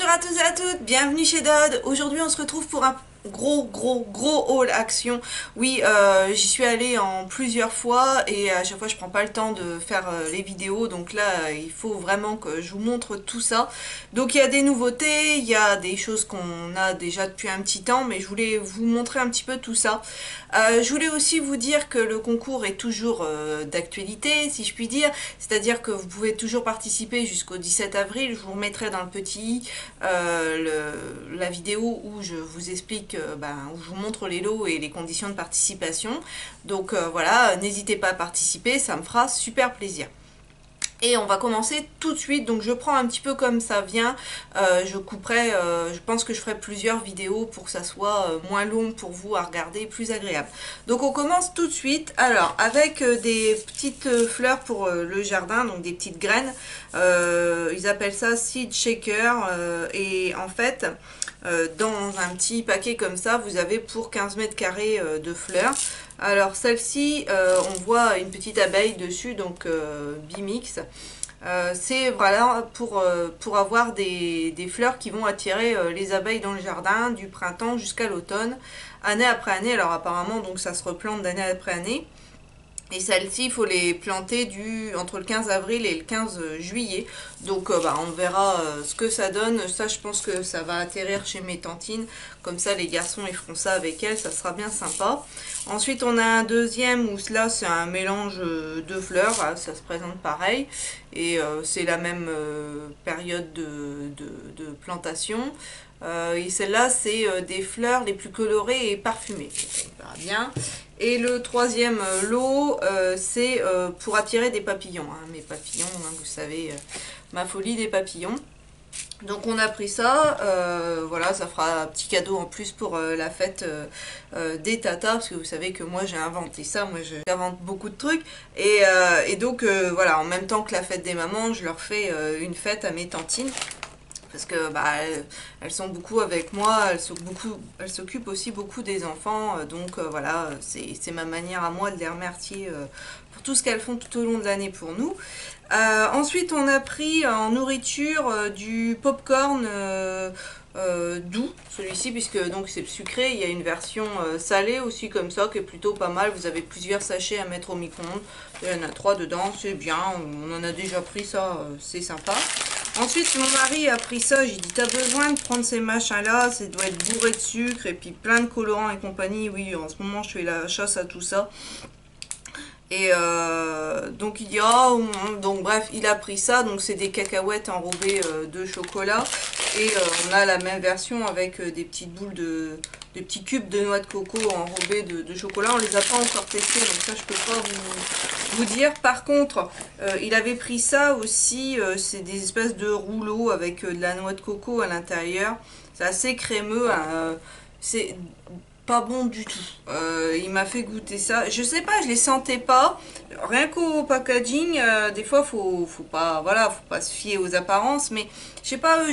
Bonjour à tous et à toutes, bienvenue chez Dodd. Aujourd'hui on se retrouve pour un gros haul action. Oui, j'y suis allée en plusieurs fois et à chaque fois je prends pas le temps de faire les vidéos, donc là il faut vraiment que je vous montre tout ça. Donc il y a des nouveautés, il y a des choses qu'on a déjà depuis un petit temps, mais je voulais vous montrer un petit peu tout ça. Je voulais aussi vous dire que le concours est toujours d'actualité, si je puis dire, c'est-à-dire que vous pouvez toujours participer jusqu'au 17 avril. Je vous remettrai dans le petit la vidéo où je vous explique, où je vous montre les lots et les conditions de participation. Donc voilà, n'hésitez pas à participer, ça me fera super plaisir. Et on va commencer tout de suite, donc je prends un petit peu comme ça vient, je couperai, je pense que je ferai plusieurs vidéos pour que ça soit moins long pour vous à regarder, plus agréable. Donc on commence tout de suite, alors avec des petites fleurs pour le jardin, donc des petites graines, ils appellent ça seed shaker, et en fait dans un petit paquet comme ça, vous avez pour 15 mètres carrés de fleurs. Alors celle-ci, on voit une petite abeille dessus, donc Bimix. C'est voilà pour avoir des fleurs qui vont attirer les abeilles dans le jardin du printemps jusqu'à l'automne, année après année. Alors apparemment donc ça se replante d'année après année. Et celles-ci, il faut les planter entre le 15 avril et le 15 juillet. Donc on verra ce que ça donne. Ça, je pense que ça va atterrir chez mes tantines. Comme ça, les garçons, ils feront ça avec elles. Ça sera bien sympa. Ensuite, on a un deuxième où là, c'est un mélange de fleurs. Voilà, ça se présente pareil. Et c'est la même période de plantation. Et celle-là, c'est des fleurs les plus colorées et parfumées. On verra bien. Et le troisième lot, c'est pour attirer des papillons. Hein. Mes papillons, hein, vous savez, ma folie des papillons. Donc on a pris ça, voilà, ça fera un petit cadeau en plus pour la fête des tatas, parce que vous savez que moi j'ai inventé ça, moi j'invente beaucoup de trucs, et donc voilà, en même temps que la fête des mamans, je leur fais une fête à mes tantines. Parce que elles sont beaucoup avec moi, elles s'occupent aussi beaucoup des enfants, donc voilà, c'est ma manière à moi de les remercier pour tout ce qu'elles font tout au long de l'année pour nous. Ensuite, on a pris en nourriture du popcorn doux, celui-ci, puisque donc c'est sucré. Il y a une version salée aussi comme ça, qui est plutôt pas mal. Vous avez plusieurs sachets à mettre au micro-ondes. Il y en a 3 dedans, c'est bien. On en a déjà pris ça, c'est sympa. Ensuite, mon mari a pris ça, j'ai dit, t'as besoin de prendre ces machins-là, ça doit être bourré de sucre et puis plein de colorants et compagnie. Oui, en ce moment, je fais la chasse à tout ça. Et donc, il dit, oh, donc bref, il a pris ça, donc c'est des cacahuètes enrobées de chocolat. Et on a la même version avec des petites boules des petits cubes de noix de coco enrobés de chocolat. On les a pas encore testés, donc ça je peux pas vous dire. Par contre, il avait pris ça aussi, c'est des espèces de rouleaux avec de la noix de coco à l'intérieur. C'est assez crémeux, hein, c'est pas bon du tout. Il m'a fait goûter ça. Je sais pas, je les sentais pas. Rien qu'au packaging, des fois faut pas, voilà, faut pas se fier aux apparences, mais je sais pas,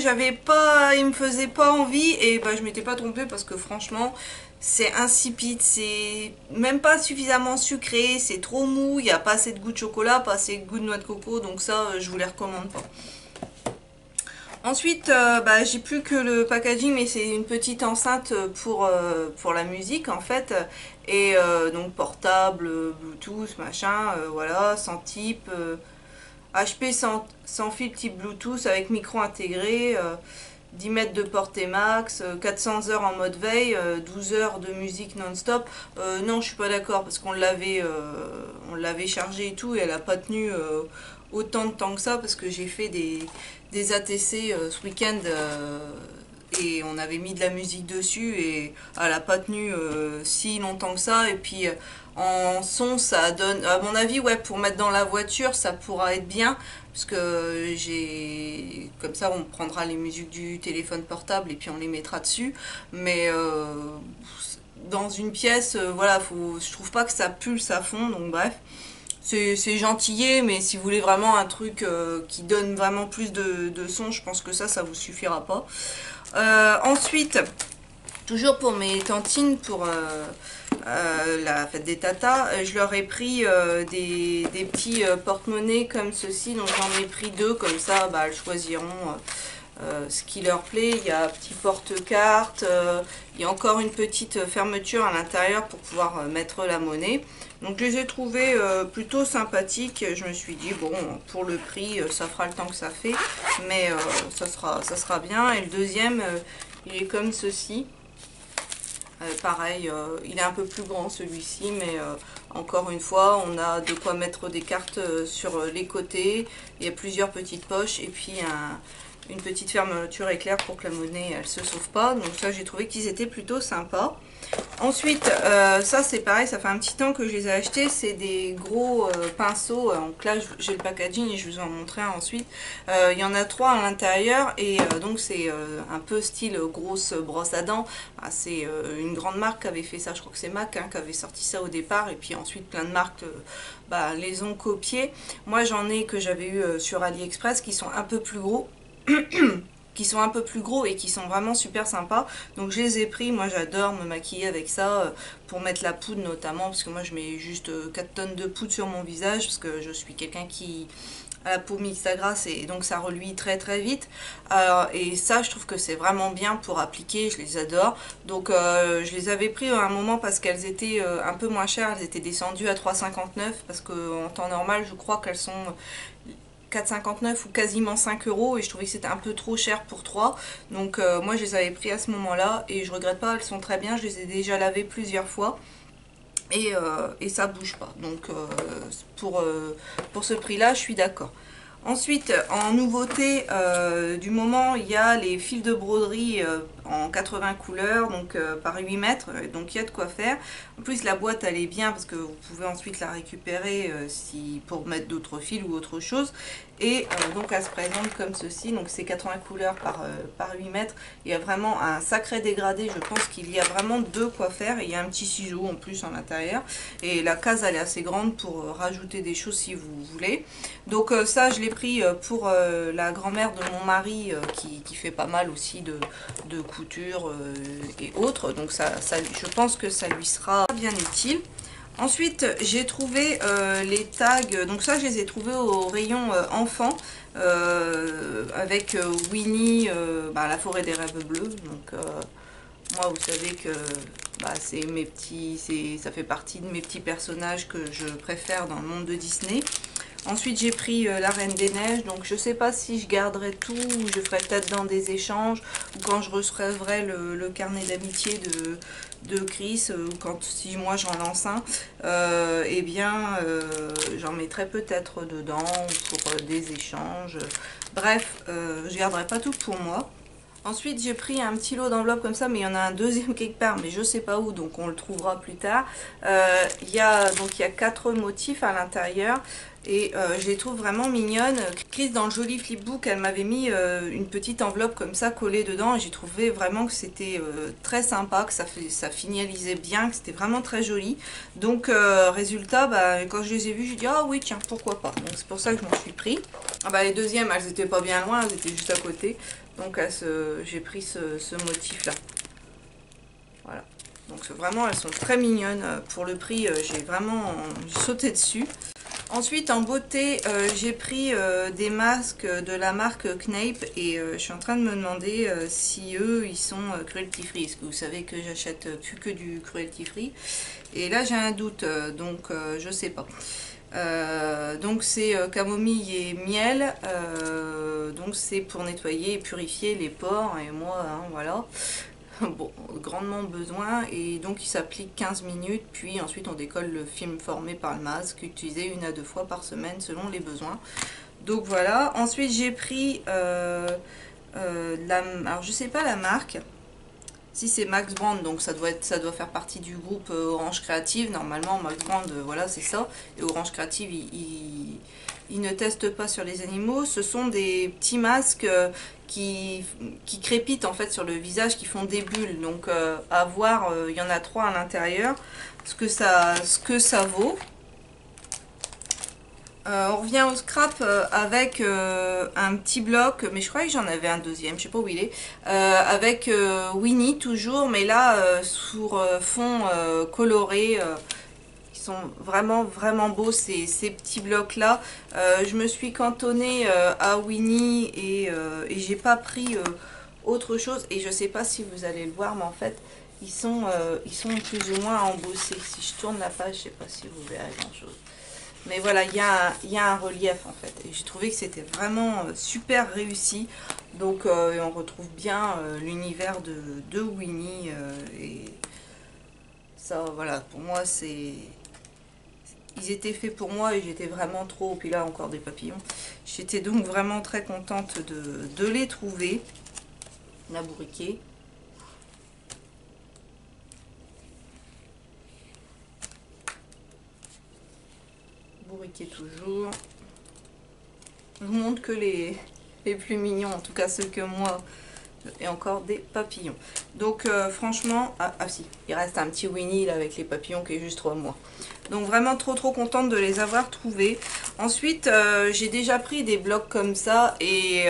il me faisait pas envie et je m'étais pas trompée parce que franchement, c'est insipide, c'est même pas suffisamment sucré, c'est trop mou, il n'y a pas assez de goût de chocolat, pas assez de goût de noix de coco, donc ça, je vous les recommande pas. Ensuite, j'ai plus que le packaging, mais c'est une petite enceinte pour la musique en fait, et donc portable, Bluetooth, machin, voilà, sans type, HP sans fil type Bluetooth avec micro intégré, 10 mètres de portée max, 400 heures en mode veille, 12 heures de musique non-stop. Non, je suis pas d'accord parce qu'on l'avait chargé et tout, et elle a pas tenu autant de temps que ça parce que j'ai fait des ATC ce week-end et on avait mis de la musique dessus et elle n'a pas tenu si longtemps que ça. Et puis en son, ça donne, à mon avis, ouais, pour mettre dans la voiture, ça pourra être bien parce que comme ça, on prendra les musiques du téléphone portable et puis on les mettra dessus. Mais dans une pièce, voilà, je trouve pas que ça pulse à fond, donc bref. C'est gentillet, mais si vous voulez vraiment un truc qui donne vraiment plus de son, je pense que ça vous suffira pas. Ensuite, toujours pour mes tantines, pour la fête des tatas, je leur ai pris des petits porte-monnaies comme ceci, donc j'en ai pris 2, comme ça elles choisiront ce qui leur plaît. Il y a un petit porte-carte, il y a encore une petite fermeture à l'intérieur pour pouvoir mettre la monnaie. Donc je les ai trouvés plutôt sympathiques. Je me suis dit bon, pour le prix ça fera le temps que ça fait, mais ça sera bien. Et le deuxième il est comme ceci. Pareil, il est un peu plus grand celui-ci, mais encore une fois, on a de quoi mettre des cartes sur les côtés. Il y a plusieurs petites poches et puis une petite fermeture éclair pour que la monnaie elle se sauve pas. Donc ça, j'ai trouvé qu'ils étaient plutôt sympas. Ensuite, ça c'est pareil, ça fait un petit temps que je les ai achetés. C'est des gros pinceaux. Donc là, j'ai le packaging et je vous en montrerai ensuite. Il y en a 3 à l'intérieur et donc c'est un peu style grosse brosse à dents. C'est une grande marque qui avait fait ça. Je crois que c'est Mac qui avait sorti ça au départ. Et puis ensuite, plein de marques les ont copiés. Moi, j'en ai que j'avais eu sur AliExpress qui sont un peu plus gros. Et qui sont vraiment super sympas. Donc je les ai pris. Moi j'adore me maquiller avec ça pour mettre la poudre notamment, parce que moi je mets juste 4 tonnes de poudre sur mon visage parce que je suis quelqu'un qui a la peau mixte à grasse et donc ça reluit très très vite. Et ça je trouve que c'est vraiment bien pour appliquer, je les adore. Donc je les avais pris à un moment parce qu'elles étaient un peu moins chères, elles étaient descendues à 3,59 parce qu'en temps normal je crois qu'elles sont 4,59 ou quasiment 5 euros et je trouvais que c'était un peu trop cher pour 3. Donc moi je les avais pris à ce moment là et je regrette pas, elles sont très bien, je les ai déjà lavées plusieurs fois et ça bouge pas. Donc pour ce prix là je suis d'accord. Ensuite, en nouveauté du moment, il y a les fils de broderie en 80 couleurs, donc par 8 mètres, donc il y a de quoi faire. En plus, la boîte, elle est bien parce que vous pouvez ensuite la récupérer pour mettre d'autres fils ou autre chose. Et donc, elle se présente comme ceci, donc c'est 80 couleurs par 8 mètres. Il y a vraiment un sacré dégradé, je pense qu'il y a vraiment de quoi faire. Et il y a un petit ciseau en plus à l'intérieur. Et la case, elle est assez grande pour rajouter des choses si vous voulez. Donc ça, je l'ai pris pour la grand-mère de mon mari qui fait pas mal aussi de couture et autres. Donc ça, je pense que ça lui sera bien utile. Ensuite, j'ai trouvé les tags. Donc ça, je les ai trouvés au rayon enfants avec Winnie, la forêt des rêves bleus. Donc moi, vous savez que c'est mes petits, ça fait partie de mes petits personnages que je préfère dans le monde de Disney. Ensuite, j'ai pris la Reine des Neiges. Donc, je ne sais pas si je garderai tout ou je ferai peut-être dans des échanges ou quand je recevrai le carnet d'amitié de Chris ou si moi j'en lance un, j'en mettrai peut-être dedans pour des échanges. Bref, je garderai pas tout pour moi. Ensuite, j'ai pris un petit lot d'enveloppes comme ça, mais il y en a un deuxième quelque part, mais je sais pas où, donc on le trouvera plus tard. Il y a 4 motifs à l'intérieur et je les trouve vraiment mignonnes. Chris, dans le joli flipbook, elle m'avait mis une petite enveloppe comme ça collée dedans et j'ai trouvé vraiment que c'était très sympa, que ça finalisait bien, que c'était vraiment très joli. Donc résultat, quand je les ai vus, j'ai dit ah oui tiens pourquoi pas. Donc c'est pour ça que je m'en suis pris. Les deuxièmes, elles étaient pas bien loin, elles étaient juste à côté. Donc j'ai pris ce motif là. Voilà. Donc vraiment elles sont très mignonnes. Pour le prix j'ai vraiment sauté dessus. Ensuite en beauté j'ai pris des masques de la marque Knape. Et je suis en train de me demander si eux ils sont cruelty free. Parce que vous savez que j'achète plus que du cruelty free. Et là j'ai un doute donc je sais pas. Donc c'est camomille et miel, donc c'est pour nettoyer et purifier les pores et moi voilà, bon, grandement besoin. Et donc il s'applique 15 minutes puis ensuite on décolle le film formé par le masque, utilisé 1 à 2 fois par semaine selon les besoins. Donc voilà. Ensuite j'ai pris alors je sais pas la marque. Si c'est Max Brand, donc ça doit faire partie du groupe Orange Creative. Normalement, Max Brand, voilà, c'est ça. Et Orange Creative, ils ne testent pas sur les animaux. Ce sont des petits masques qui crépitent en fait sur le visage, qui font des bulles. Donc à voir, il y en a 3 à l'intérieur. Ce que ça vaut. On revient au scrap avec un petit bloc, mais je crois que j'en avais un deuxième, je sais pas où il est, avec Winnie toujours, mais là sur fond coloré, sont vraiment beaux ces petits blocs là. Je me suis cantonnée à Winnie et j'ai pas pris autre chose, et je sais pas si vous allez le voir, mais en fait ils sont plus ou moins embossés. Si je tourne la page, je sais pas si vous verrez grand chose. Mais voilà, il y a un relief en fait. Et j'ai trouvé que c'était vraiment super réussi. Donc on retrouve bien l'univers de Winnie. Et ça, voilà, pour moi, c'est... Ils étaient faits pour moi et j'étais vraiment trop... Puis là, encore des papillons. J'étais donc vraiment très contente de les trouver. La bourriquet. Bourriquet toujours. Je vous montre que les plus mignons, en tout cas ceux que moi, et encore des papillons. Donc franchement, si, il reste un petit Winnie là avec les papillons qui est juste trop à moi. Donc vraiment trop contente de les avoir trouvés. Ensuite, j'ai déjà pris des blocs comme ça, et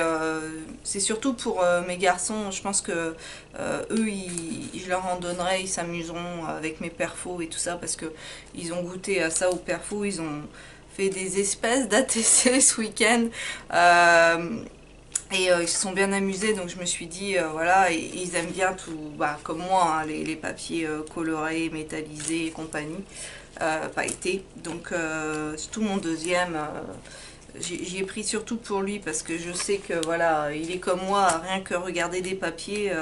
c'est surtout pour mes garçons. Je pense que eux, je leur en donnerai, ils s'amuseront avec mes perfos et tout ça, parce que ils ont goûté à ça au perfo, ils ont fait des espèces d'ATC ce week-end. Et ils se sont bien amusés, donc je me suis dit, voilà, ils aiment bien tout, bah, comme moi, hein, les papiers colorés, métallisés et compagnie, pailletés. Donc surtout mon deuxième, j'y ai pris surtout pour lui, parce que je sais que voilà, il est comme moi, rien que regarder des papiers,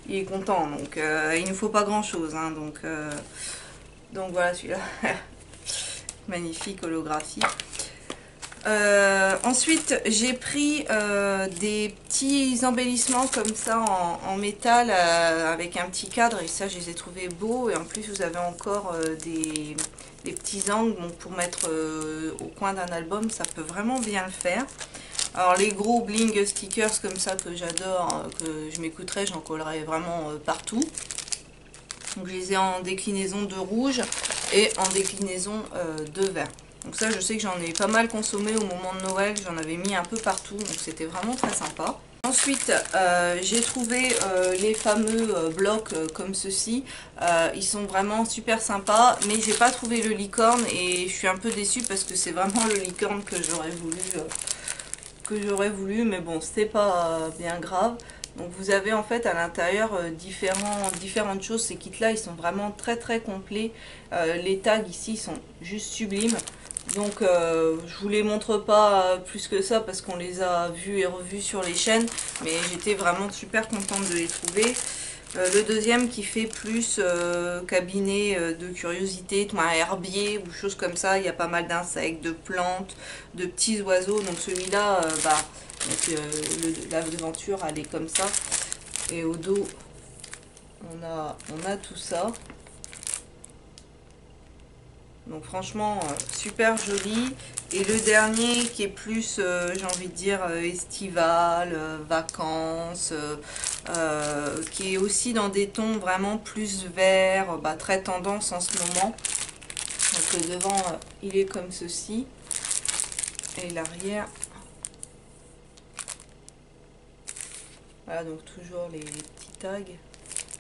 il est content. Donc il ne faut pas grand chose, hein, donc voilà celui-là, magnifique holographie. Ensuite, j'ai pris des petits embellissements comme ça en métal avec un petit cadre, et ça je les ai trouvés beaux. Et en plus vous avez encore des petits angles, bon, pour mettre au coin d'un album, ça peut vraiment bien le faire. Alors les gros bling stickers comme ça que j'adore, que je m'écouterai, j'en collerai vraiment partout. Donc je les ai en déclinaison de rouge et en déclinaison de vert. Donc ça, je sais que j'en ai pas mal consommé au moment de Noël, j'en avais mis un peu partout, donc c'était vraiment très sympa. Ensuite, j'ai trouvé les fameux blocs comme ceci. Ils sont vraiment super sympas, mais j'ai pas trouvé le licorne, et je suis un peu déçue parce que c'est vraiment le licorne que j'aurais voulu, mais bon, c'est pas bien grave. Donc vous avez en fait à l'intérieur différentes choses. Ces kits là, ils sont vraiment très complets. Les tags ici sont juste sublimes. Donc je vous les montre pas plus que ça parce qu'on les a vus et revus sur les chaînes, mais j'étais vraiment super contente de les trouver. Le deuxième qui fait plus cabinet de curiosité, un herbier ou choses comme ça. Il y a pas mal d'insectes, de plantes, de petits oiseaux. Donc celui-là, la devanture elle est comme ça, et au dos on a tout ça. Donc franchement super joli. Et le dernier qui est plus j'ai envie de dire estival, vacances, qui est aussi dans des tons vraiment plus verts, très tendance en ce moment. Donc le devant il est comme ceci, et l'arrière, voilà, donc toujours les petits tags.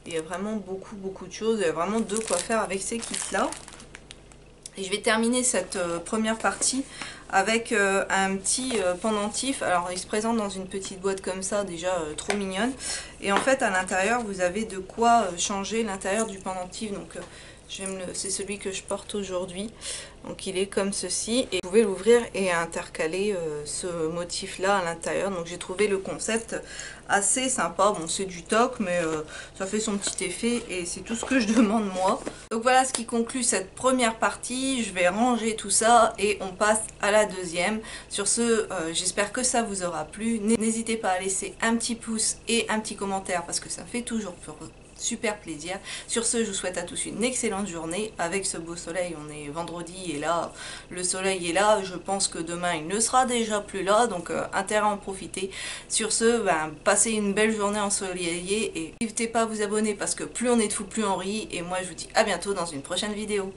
Il y a vraiment beaucoup de choses, il y a vraiment de quoi faire avec ces kits là. Et je vais terminer cette première partie avec un petit pendentif. Alors il se présente dans une petite boîte comme ça, déjà trop mignonne. Et en fait à l'intérieur vous avez de quoi changer l'intérieur du pendentif. Donc c'est celui que je porte aujourd'hui. Donc il est comme ceci, et vous pouvez l'ouvrir et intercaler ce motif là à l'intérieur. Donc j'ai trouvé le concept assez sympa. Bon, c'est du toc, mais ça fait son petit effet, et c'est tout ce que je demande moi. Donc voilà ce qui conclut cette première partie. Je vais ranger tout ça et on passe à la deuxième. Sur ce, j'espère que ça vous aura plu. N'hésitez pas à laisser un petit pouce et un petit commentaire, parce que ça fait toujours super plaisir. Sur ce, je vous souhaite à tous une excellente journée. Avec ce beau soleil, on est vendredi et là le soleil est là. Je pense que demain il ne sera déjà plus là, donc intérêt à en profiter. Sur ce, passez une belle journée ensoleillée, et n'hésitez pas à vous abonner, parce que plus on est de fous, plus on rit. Et moi je vous dis à bientôt dans une prochaine vidéo.